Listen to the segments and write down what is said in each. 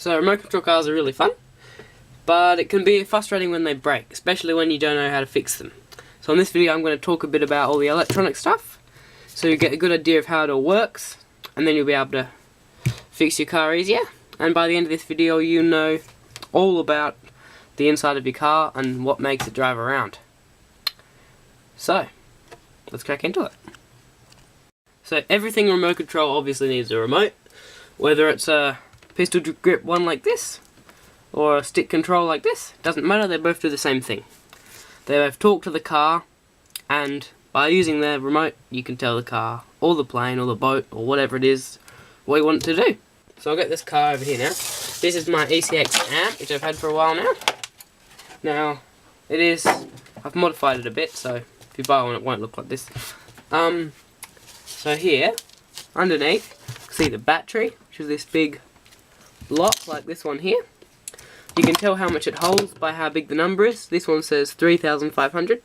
So remote control cars are really fun, but it can be frustrating when they break, especially when you don't know how to fix them. So in this video I'm going to talk a bit about all the electronic stuff, so you get a good idea of how it all works, and then you'll be able to fix your car easier. And by the end of this video you know all about the inside of your car and what makes it drive around. So, let's crack into it. So everything remote control obviously needs a remote, whether it's a pistol grip one like this, or a stick control like this, doesn't matter, they both do the same thing. They both talk to the car, and by using their remote you can tell the car, or the plane, or the boat, or whatever it is, what you want it to do. So I'll get this car over here now. This is my ECX amp, which I've had for a while now. Now, I've modified it a bit, so if you buy one it won't look like this. So here, underneath, you can see the battery, which is this big lock like this one here. You can tell how much it holds by how big the number is. This one says 3,500,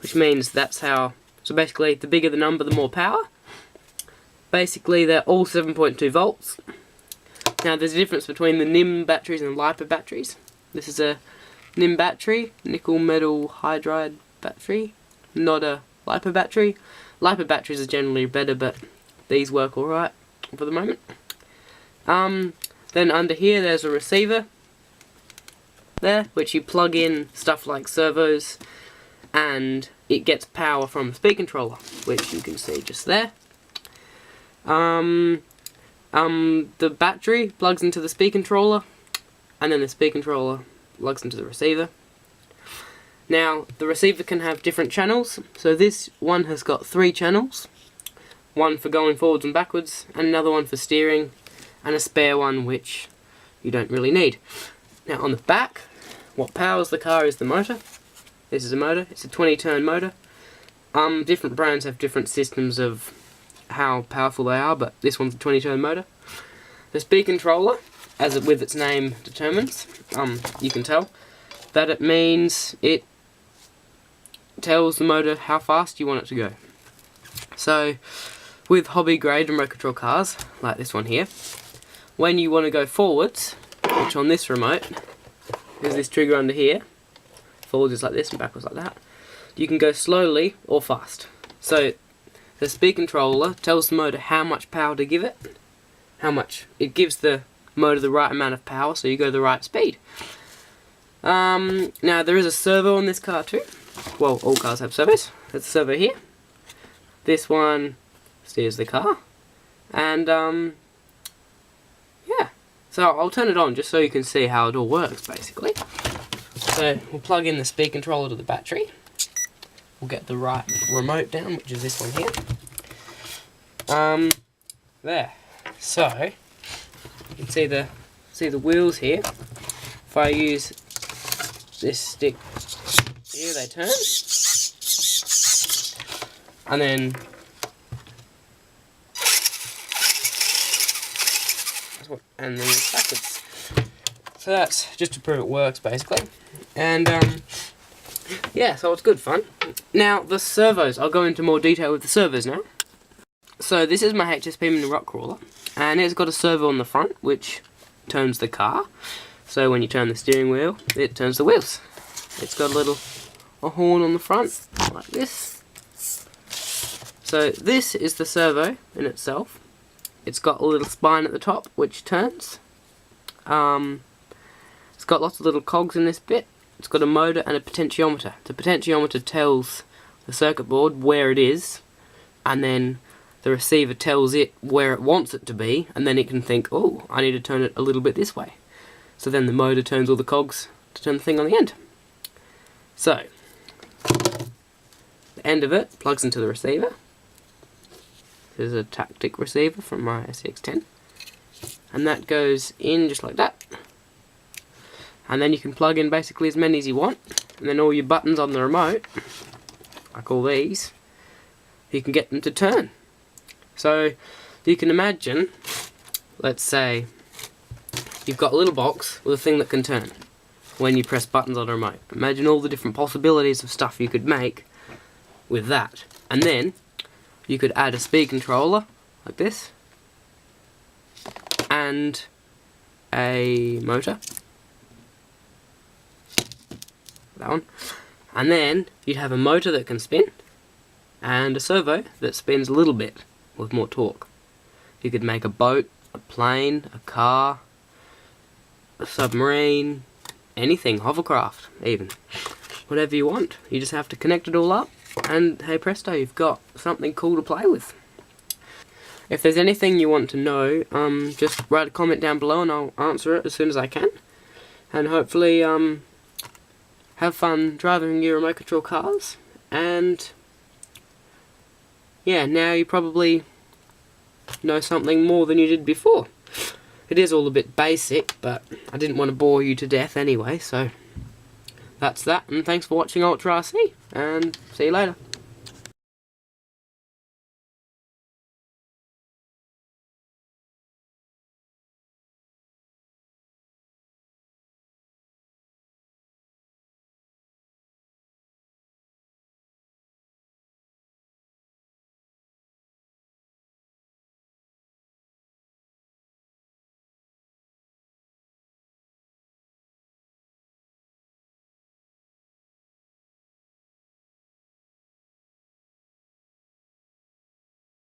which means that's how, so basically the bigger the number the more power. Basically they're all 7.2 volts. Now there's a difference between the NIM batteries and LiPo batteries. This is a NIM battery, nickel metal hydride battery, not a LiPo battery. LiPo batteries are generally better, but these work alright for the moment. Then under here there's a receiver there, which you plug in stuff like servos, and it gets power from a speed controller, which you can see just there. The battery plugs into the speed controller, and then the speed controller plugs into the receiver. Now, the receiver can have different channels, so this one has got 3 channels. One for going forwards and backwards, and another one for steering, and a spare one which you don't really need. Now on the back, what powers the car is the motor. This is a motor, it's a 20-turn motor. Different brands have different systems of how powerful they are, but this one's a 20-turn motor. The speed controller, as it with its name determines, you can tell that it means it tells the motor how fast you want it to go. So with hobby grade remote control cars, like this one here, when you want to go forwards, which on this remote, there's this trigger under here, forwards is like this and backwards like that, you can go slowly or fast. So the speed controller tells the motor how much power to give it, it gives the motor the right amount of power so you go the right speed. Now there is a servo on this car too. Well, all cars have servos. There's a servo here. This one steers the car, and yeah, so I'll turn it on just so you can see how it all works basically. So we'll plug in the speed controller to the battery. We'll get the right remote down, which is this one here. There. So you can see the wheels here. If I use this stick here, they turn, and then backwards. So that's just to prove it works basically. And yeah, so it's good fun. Now the servos, I'll go into more detail with the servos now. So this is my HSP mini rock crawler, and it's got a servo on the front which turns the car. So when you turn the steering wheel, it turns the wheels. It's got a horn on the front, like this. So this is the servo in itself. It's got a little spine at the top which turns. It's got lots of little cogs in this bit. It's got a motor and a potentiometer. The potentiometer tells the circuit board where it is, and then the receiver tells it where it wants it to be, and then it can think, oh, I need to turn it a little bit this way. So then the motor turns all the cogs to turn the thing on the end. So, the end of it plugs into the receiver. This is a tactic receiver from my SCX-10. And that goes in just like that. And then you can plug in basically as many as you want. And then all your buttons on the remote, like all these, you can get them to turn. So, you can imagine, let's say, you've got a little box with a thing that can turn when you press buttons on a remote. Imagine all the different possibilities of stuff you could make with that. And then you could add a speed controller like this, and a motor, that one, and then you'd have a motor that can spin, and a servo that spins a little bit with more torque. You could make a boat, a plane, a car, a submarine, anything, hovercraft even. Whatever you want. You just have to connect it all up, and hey presto, you've got something cool to play with. If there's anything you want to know, just write a comment down below and I'll answer it as soon as I can. And hopefully have fun driving your remote control cars. And yeah, now you probably know something more than you did before. It is all a bit basic, but I didn't want to bore you to death anyway, so that's that. And thanks for watching Ultra RC, and see you later.